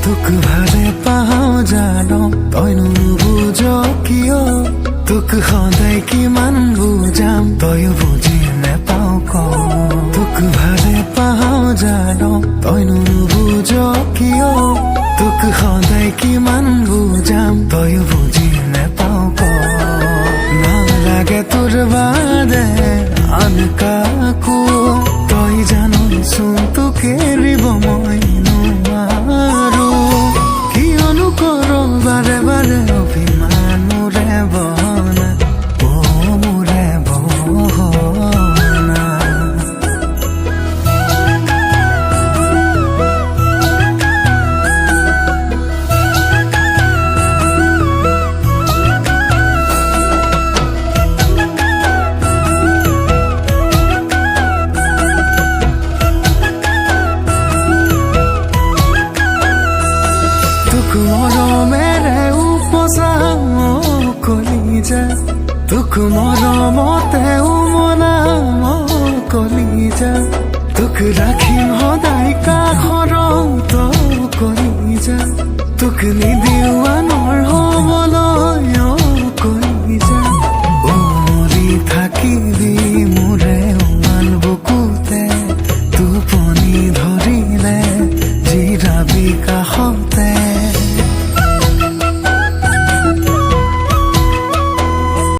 তোক ভালে পাওঁ জানো তই নুবুজ কিয় তোক সদায় কিমান বুজাম তয়ো বুজি নেপাও ক তোক ভালে পাওঁ জানো তই নুবুজ কিয় তোক সদায় কিমান বুজাম তয়ো বুজি নেপাও ক নালাগে তোৰ বাদে আন কাকো তই জানচোন তোক এৰিব মই নোৱাৰো কিয়নো কৰ বাৰে বাৰে অভিমান মোৰে বনা অ মোৰে বনা তোক মৰমেৰে উপচাম কলিজা তোক মৰমতে উমলাম কলিজা তোক ৰাখিম সদায় কাষৰত কলিজা তোক নিদিও আনৰ হ'বলৈ কলিজা মৰি থাকিবি মোৰে উমান বুকুতে টোপনি ধৰিলে জিৰাবি কাষতে